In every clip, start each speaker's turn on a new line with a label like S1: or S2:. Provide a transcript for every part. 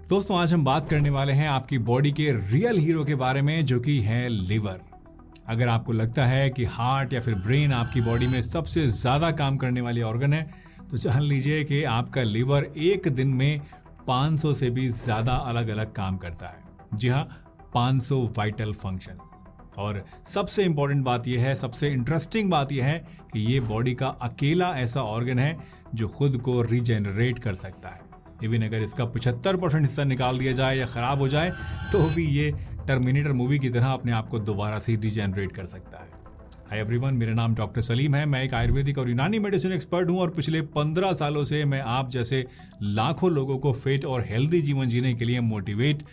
S1: दोस्तों आज हम बात करने वाले हैं आपकी बॉडी के रियल हीरो के बारे में, जो कि है लिवर। अगर आपको लगता है कि हार्ट या फिर ब्रेन आपकी बॉडी में सबसे ज़्यादा काम करने वाली ऑर्गन है, तो जान लीजिए कि आपका लिवर एक दिन में 500 से भी ज़्यादा अलग अलग काम करता है। जी हाँ, 500 वाइटल फंक्शंस। और सबसे इम्पॉर्टेंट बात यह है, सबसे इंटरेस्टिंग बात यह है कि ये बॉडी का अकेला ऐसा ऑर्गन है जो खुद को रीजेनरेट कर सकता है। इवन अगर इसका 75% हिस्सा निकाल दिया जाए या ख़राब हो जाए तो भी ये टर्मिनेटर मूवी की तरह अपने आप को दोबारा से रीजेनरेट कर सकता है। हाय एवरीवन, मेरा नाम डॉक्टर सलीम है। मैं एक आयुर्वेदिक और यूनानी मेडिसिन एक्सपर्ट हूं और पिछले 15 सालों से मैं आप जैसे लाखों लोगों को फिट और हेल्दी जीवन जीने के लिए मोटिवेट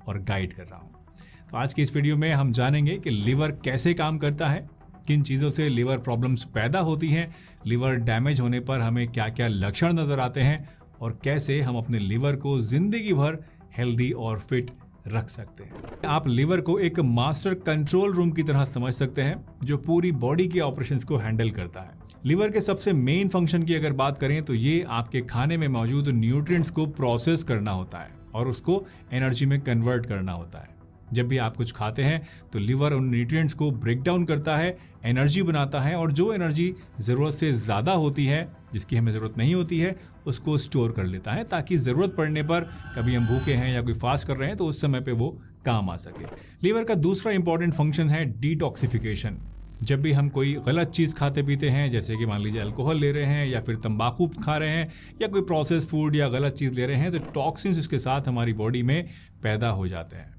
S1: और गाइड कर रहा हूं। तो आज की इस वीडियो में हम जानेंगे कि लिवर कैसे काम करता है, किन चीज़ों से लिवर प्रॉब्लम्स पैदा होती हैं, लिवर डैमेज होने पर हमें क्या क्या लक्षण नज़र आते हैं और कैसे हम अपने लिवर को जिंदगी भर हेल्दी और फिट रख सकते हैं। आप लिवर को एक मास्टर कंट्रोल रूम की तरह समझ सकते हैं जो पूरी बॉडी के ऑपरेशंस को हैंडल करता है। लिवर के सबसे मेन फंक्शन की अगर बात करें तो ये आपके खाने में मौजूद न्यूट्रिएंट्स को प्रोसेस करना होता है और उसको एनर्जी में कन्वर्ट करना होता है। जब भी आप कुछ खाते हैं तो लिवर उन न्यूट्रिएंट्स को ब्रेक डाउन करता है, एनर्जी बनाता है और जो एनर्जी ज़रूरत से ज़्यादा होती है, जिसकी हमें ज़रूरत नहीं होती है, उसको स्टोर कर लेता है ताकि ज़रूरत पड़ने पर कभी हम भूखे हैं या कोई फास्ट कर रहे हैं तो उस समय पे वो काम आ सके। लिवर का दूसरा इंपॉर्टेंट फंक्शन है डिटॉक्सिफिकेशन। जब भी हम कोई गलत चीज़ खाते पीते हैं, जैसे कि मान लीजिए अल्कोहल ले रहे हैं या फिर तंबाकू खा रहे हैं या कोई प्रोसेस फूड या गलत चीज़ ले रहे हैं, तो टॉक्सिन्स इसके साथ हमारी बॉडी में पैदा हो जाते हैं।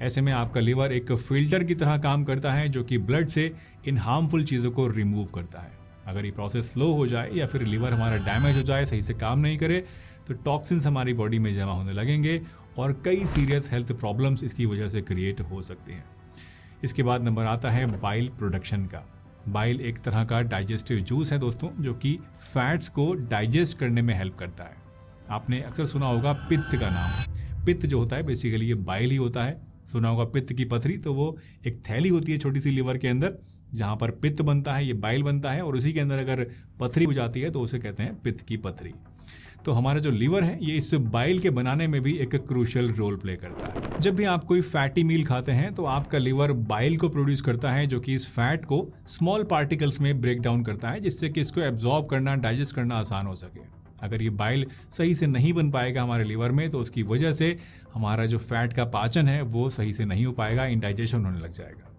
S1: ऐसे में आपका लिवर एक फिल्टर की तरह काम करता है जो कि ब्लड से इन हार्मफुल चीज़ों को रिमूव करता है। अगर ये प्रोसेस स्लो हो जाए या फिर लिवर हमारा डैमेज हो जाए, सही से काम नहीं करे, तो टॉक्सिन्स हमारी बॉडी में जमा होने लगेंगे और कई सीरियस हेल्थ प्रॉब्लम्स इसकी वजह से क्रिएट हो सकती हैं। इसके बाद नंबर आता है बाइल प्रोडक्शन का। बाइल एक तरह का डाइजेस्टिव जूस है दोस्तों, जो कि फैट्स को डाइजेस्ट करने में हेल्प करता है। आपने अक्सर सुना होगा पित्त का नाम। पित्त जो होता है बेसिकली ये बाइल ही होता है। सुना होगा पित्त की पथरी, तो वो एक थैली होती है छोटी सी लिवर के अंदर जहाँ पर पित्त बनता है, ये बाइल बनता है और उसी के अंदर अगर पथरी हो जाती है तो उसे कहते हैं पित्त की पथरी। तो हमारा जो लिवर है ये इस बाइल के बनाने में भी एक क्रूशियल रोल प्ले करता है। जब भी आप कोई फैटी मील खाते हैं तो आपका लिवर बाइल को प्रोड्यूस करता है जो कि इस फैट को स्मॉल पार्टिकल्स में ब्रेक डाउन करता है, जिससे कि इसको एब्जॉर्ब करना, डाइजेस्ट करना आसान हो सके। अगर ये बाइल सही से नहीं बन पाएगा हमारे लिवर में तो उसकी वजह से हमारा जो फैट का पाचन है वो सही से नहीं हो पाएगा, इंडाइजेशन होने लग जाएगा।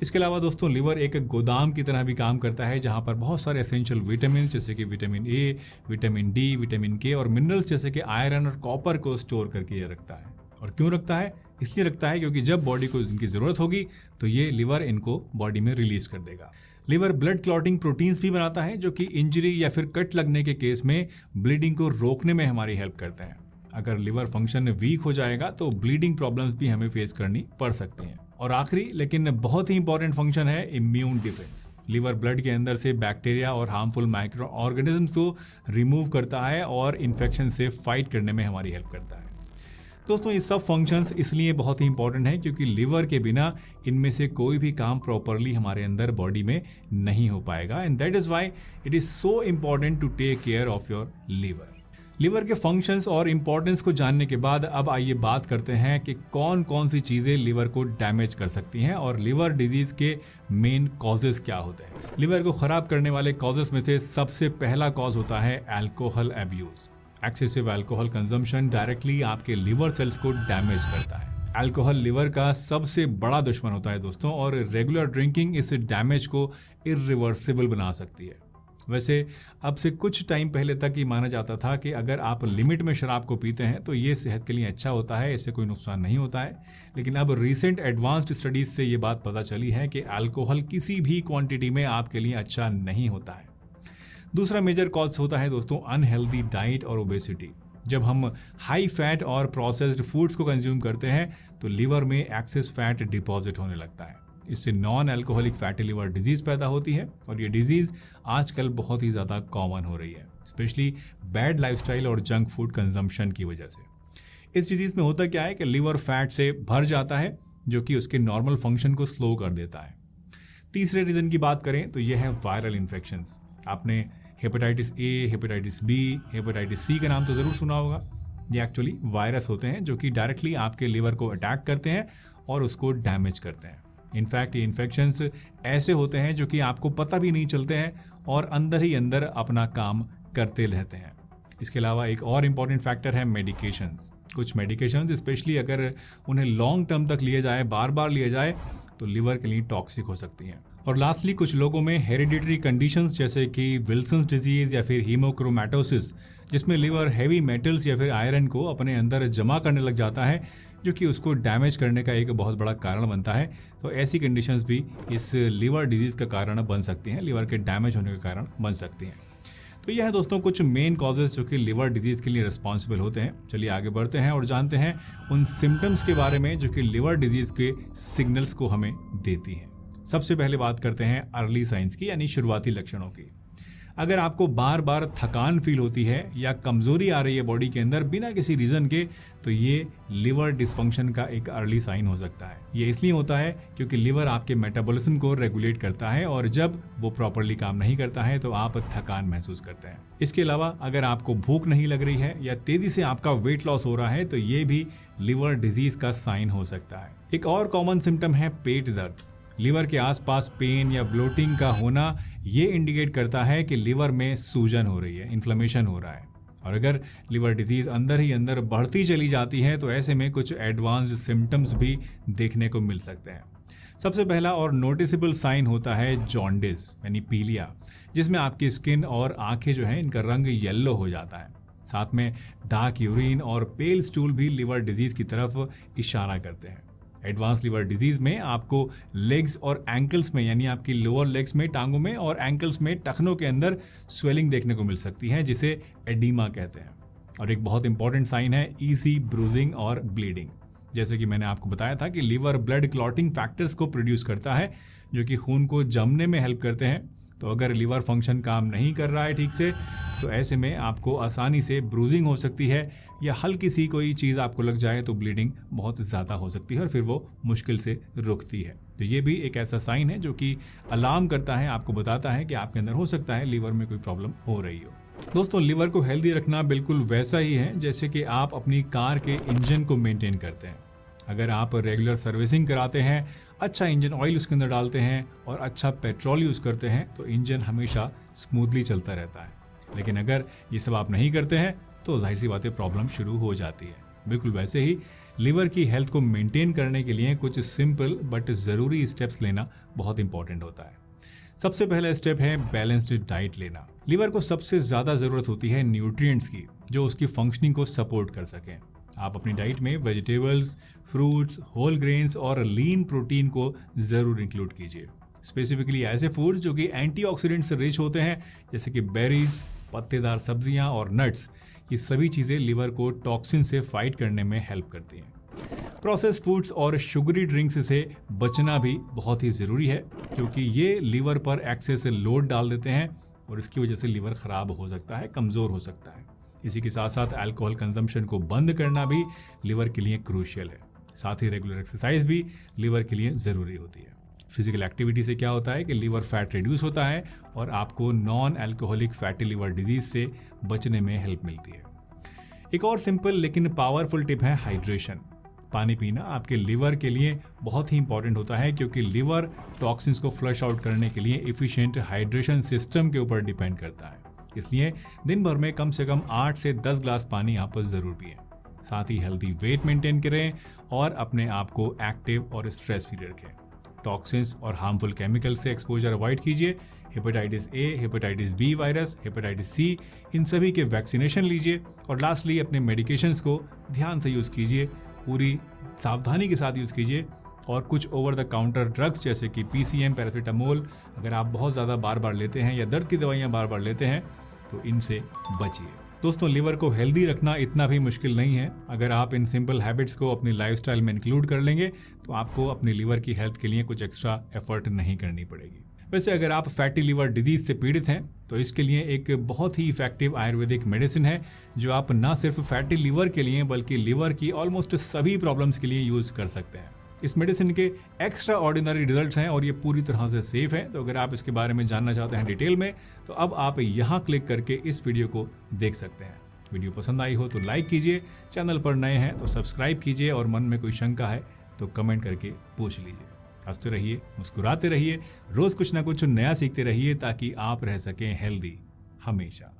S1: इसके अलावा दोस्तों लिवर एक गोदाम की तरह भी काम करता है जहाँ पर बहुत सारे एसेंशियल विटामिन जैसे कि vitamin A, vitamin D, vitamin के और मिनरल्स जैसे कि आयरन और कॉपर को स्टोर करके ये रखता है। और क्यों रखता है? इसलिए रखता है क्योंकि जब बॉडी को इनकी ज़रूरत होगी तो ये लिवर इनको बॉडी में रिलीज कर देगा। लिवर ब्लड क्लॉटिंग प्रोटीन्स भी बनाता है जो कि इंजरी या फिर कट लगने के केस में ब्लीडिंग को रोकने में हमारी हेल्प करते हैं। अगर लिवर फंक्शन वीक हो जाएगा तो ब्लीडिंग प्रॉब्लम्स भी हमें फेस करनी पड़ सकती हैं। और आखिरी लेकिन बहुत ही इंपॉर्टेंट फंक्शन है इम्यून डिफेंस। लिवर ब्लड के अंदर से बैक्टीरिया और हार्मफुल माइक्रो ऑर्गेनिजम्स को रिमूव करता है और इन्फेक्शन से फाइट करने में हमारी हेल्प करता है। दोस्तों ये सब फंक्शंस इसलिए बहुत ही इंपॉर्टेंट है क्योंकि लिवर के बिना इनमें से कोई भी काम प्रॉपरली हमारे अंदर बॉडी में नहीं हो पाएगा। And that is why it is so important to take care of your liver. Liver के फंक्शंस और इम्पॉर्टेंस को जानने के बाद अब आइए बात करते हैं कि कौन कौन सी चीज़ें लिवर को डैमेज कर सकती हैं और लिवर डिजीज़ के मेन कॉजेज़ क्या होते हैं। लिवर को ख़राब करने वाले कॉजेज़ में से सबसे पहला कॉज होता है alcohol abuse. Excessive alcohol consumption directly आपके लिवर सेल्स को डैमेज करता है। अल्कोहल लिवर का सबसे बड़ा दुश्मन होता है दोस्तों और रेगुलर ड्रिंकिंग इस डैमेज को इरिवर्सिबल बना सकती है। वैसे अब से कुछ टाइम पहले तक ये माना जाता था कि अगर आप लिमिट में शराब को पीते हैं तो ये सेहत के लिए अच्छा होता है, इससे कोई नुकसान नहीं होता है। लेकिन अब रिसेंट एडवांस्ड स्टडीज़ से ये बात पता चली है कि अल्कोहल किसी भी क्वांटिटी में आपके लिए अच्छा नहीं होता है। दूसरा मेजर कॉज होता है दोस्तों अनहेल्दी डाइट और ओबेसिटी। जब हम हाई फैट और प्रोसेस्ड फूड्स को कंज्यूम करते हैं तो लिवर में एक्सेस फैट डिपॉजिट होने लगता है। इससे non alcoholic fatty liver disease पैदा होती है और ये डिजीज़ आजकल बहुत ही ज़्यादा कॉमन हो रही है, स्पेशली बैड लाइफस्टाइल और जंक फूड कंजम्पशन की वजह से। इस डिजीज़ में होता क्या है कि लिवर फैट से भर जाता है जो कि उसके नॉर्मल फंक्शन को स्लो कर देता है। तीसरे रीज़न की बात करें तो यह है वायरल इन्फेक्शंस। आपने hepatitis A, hepatitis B, hepatitis C का नाम तो ज़रूर सुना होगा। ये एक्चुअली वायरस होते हैं जो कि डायरेक्टली आपके लिवर को अटैक करते हैं और उसको डैमेज करते हैं। इनफैक्ट ये इन्फेक्शंस ऐसे होते हैं जो कि आपको पता भी नहीं चलते हैं और अंदर ही अंदर अपना काम करते रहते हैं। इसके अलावा एक और इम्पॉर्टेंट फैक्टर है मेडिकेशंस। कुछ मेडिकेशंस स्पेशली अगर उन्हें लॉन्ग टर्म तक लिए जाए, बार बार लिए जाए, तो लिवर के लिए टॉक्सिक हो सकती हैं। और लास्टली कुछ लोगों में हेरिडिटरी कंडीशंस जैसे कि विल्सन्स डिजीज या फिर हीमोक्रोमैटोसिस, जिसमें लिवर हैवी मेटल्स या फिर आयरन को अपने अंदर जमा करने लग जाता है, जो कि उसको डैमेज करने का एक बहुत बड़ा कारण बनता है। तो ऐसी कंडीशंस भी इस लिवर डिजीज का कारण बन सकती हैं, लिवर के डैमेज होने का कारण बन सकती हैं। तो यह है दोस्तों कुछ मेन कॉजेज जो कि लिवर डिजीज के लिए रिस्पॉन्सिबल होते हैं। चलिए आगे बढ़ते हैं और जानते हैं उन सिम्टम्स के बारे में जो कि लिवर डिजीज के सिग्नल्स को हमें देती हैं। सबसे पहले बात करते हैं अर्ली साइंस की, यानी शुरुआती लक्षणों की। अगर आपको बार बार थकान फील होती है या कमजोरी आ रही है बॉडी के अंदर बिना किसी रीजन के, तो ये लिवर डिस्फंक्शन का एक अर्ली साइन हो सकता है। ये इसलिए होता है क्योंकि लिवर आपके मेटाबॉलिज्म को रेगुलेट करता है और जब वो प्रॉपरली काम नहीं करता है तो आप थकान महसूस करते हैं। इसके अलावा अगर आपको भूख नहीं लग रही है या तेजी से आपका वेट लॉस हो रहा है तो ये भी लिवर डिजीज का साइन हो सकता है। एक और कॉमन सिम्टम है पेट दर्द। लिवर के आसपास पेन या ब्लोटिंग का होना ये इंडिकेट करता है कि लिवर में सूजन हो रही है, इन्फ्लेमेशन हो रहा है। और अगर लिवर डिजीज अंदर ही अंदर बढ़ती चली जाती है तो ऐसे में कुछ एडवांस्ड सिम्टम्स भी देखने को मिल सकते हैं। सबसे पहला और नोटिसेबल साइन होता है जॉन्डिस यानी पीलिया, जिसमें आपकी स्किन और आंखें जो हैं इनका रंग येलो हो जाता है। साथ में डार्क यूरिन और पेल स्टूल भी लिवर डिजीज की तरफ इशारा करते हैं। एडवांस लिवर डिजीज में आपको लेग्स और एंकल्स में, यानी आपकी लोअर लेग्स में, टांगों में और एंकल्स में, टखनों के अंदर स्वेलिंग देखने को मिल सकती है, जिसे एडीमा कहते हैं। और एक बहुत इंपॉर्टेंट साइन है ईजी ब्रूजिंग और ब्लीडिंग। जैसे कि मैंने आपको बताया था कि लिवर ब्लड क्लॉटिंग फैक्टर्स को प्रोड्यूस करता है जो कि खून को जमने में हेल्प करते हैं। तो अगर लिवर फंक्शन काम नहीं कर रहा है ठीक से तो ऐसे में आपको आसानी से ब्रूजिंग हो सकती है या हल्की सी कोई चीज़ आपको लग जाए तो ब्लीडिंग बहुत ज़्यादा हो सकती है और फिर वो मुश्किल से रुकती है। तो ये भी एक ऐसा साइन है जो कि अलार्म करता है, आपको बताता है कि आपके अंदर हो सकता है लिवर में कोई प्रॉब्लम हो रही हो। दोस्तों लिवर को हेल्दी रखना बिल्कुल वैसा ही है जैसे कि आप अपनी कार के इंजन को मेंटेन करते हैं। अगर आप रेगुलर सर्विसिंग कराते हैं, अच्छा इंजन ऑयल उसके अंदर डालते हैं और अच्छा पेट्रोल यूज़ करते हैं तो इंजन हमेशा स्मूथली चलता रहता है। लेकिन अगर ये सब आप नहीं करते हैं तो जाहिर सी बातें प्रॉब्लम शुरू हो जाती है। बिल्कुल वैसे ही लिवर की हेल्थ को मेंटेन करने के लिए कुछ सिंपल बट ज़रूरी स्टेप्स लेना बहुत इंपॉर्टेंट होता है। सबसे पहला स्टेप है बैलेंस्ड डाइट लेना। लिवर को सबसे ज़्यादा ज़रूरत होती है न्यूट्रिएंट्स की जो उसकी फंक्शनिंग को सपोर्ट कर सकें। आप अपनी डाइट में वेजिटेबल्स, फ्रूट्स, होल ग्रेन्स और लीन प्रोटीन को ज़रूर इंक्लूड कीजिए। स्पेसिफिकली ऐसे फूड्स जो कि एंटीऑक्सीडेंट से रिच होते हैं जैसे कि बेरीज, पत्तेदार सब्जियां और नट्स। ये सभी चीज़ें लिवर को टॉक्सिन से फाइट करने में हेल्प करती हैं। प्रोसेस्ड फूड्स और शुगरी ड्रिंक्स से बचना भी बहुत ही ज़रूरी है क्योंकि ये लिवर पर एक्सेस लोड डाल देते हैं और इसकी वजह से लिवर ख़राब हो सकता है, कमज़ोर हो सकता है। इसी के साथ साथ अल्कोहल कंजम्पशन को बंद करना भी लिवर के लिए क्रूशियल है। साथ ही रेगुलर एक्सरसाइज भी लिवर के लिए ज़रूरी होती है। फिजिकल एक्टिविटी से क्या होता है कि लिवर फैट रिड्यूस होता है और आपको non alcoholic fatty liver disease से बचने में हेल्प मिलती है। एक और सिंपल लेकिन पावरफुल टिप है हाइड्रेशन। पानी पीना आपके लिवर के लिए बहुत ही इंपॉर्टेंट होता है क्योंकि लिवर टॉक्सिन्स को फ्लश आउट करने के लिए एफिशिएंट हाइड्रेशन सिस्टम के ऊपर डिपेंड करता है। इसलिए दिन भर में कम से कम 8 से 10 ग्लास पानी आप ज़रूर पिएं। साथ ही हेल्दी वेट मेंटेन करें और अपने आप को एक्टिव और स्ट्रेस फ्री रखें। टॉक्सिन्स और हार्मफुल केमिकल से एक्सपोजर अवॉइड कीजिए। Hepatitis A, hepatitis B virus, hepatitis C, इन सभी के वैक्सीनेशन लीजिए। और लास्टली अपने मेडिकेशंस को ध्यान से यूज़ कीजिए, पूरी सावधानी के साथ यूज़ कीजिए। और कुछ ओवर द काउंटर ड्रग्स जैसे कि पीसीएम, पैरासीटामोल अगर आप बहुत ज़्यादा बार बार लेते हैं या दर्द की दवाइयाँ बार बार लेते हैं तो इनसे बचिए। दोस्तों लिवर को हेल्दी रखना इतना भी मुश्किल नहीं है। अगर आप इन सिंपल हैबिट्स को अपनी लाइफस्टाइल में इंक्लूड कर लेंगे तो आपको अपनी लिवर की हेल्थ के लिए कुछ एक्स्ट्रा एफर्ट नहीं करनी पड़ेगी। वैसे अगर आप फैटी लिवर डिजीज से पीड़ित हैं तो इसके लिए एक बहुत ही इफेक्टिव आयुर्वेदिक मेडिसिन है जो आप ना सिर्फ फैटी लिवर के लिए बल्कि लिवर की ऑलमोस्ट सभी प्रॉब्लम्स के लिए यूज़ कर सकते हैं। इस मेडिसिन के एक्स्ट्रा ऑर्डिनरी रिजल्ट्स हैं और ये पूरी तरह से सेफ है। तो अगर आप इसके बारे में जानना चाहते हैं डिटेल में तो अब आप यहाँ क्लिक करके इस वीडियो को देख सकते हैं। वीडियो पसंद आई हो तो लाइक कीजिए, चैनल पर नए हैं तो सब्सक्राइब कीजिए और मन में कोई शंका है तो कमेंट करके पूछ लीजिए। हंसते रहिए, मुस्कुराते रहिए, रोज कुछ ना कुछ नया सीखते रहिए ताकि आप रह सकें हेल्दी हमेशा।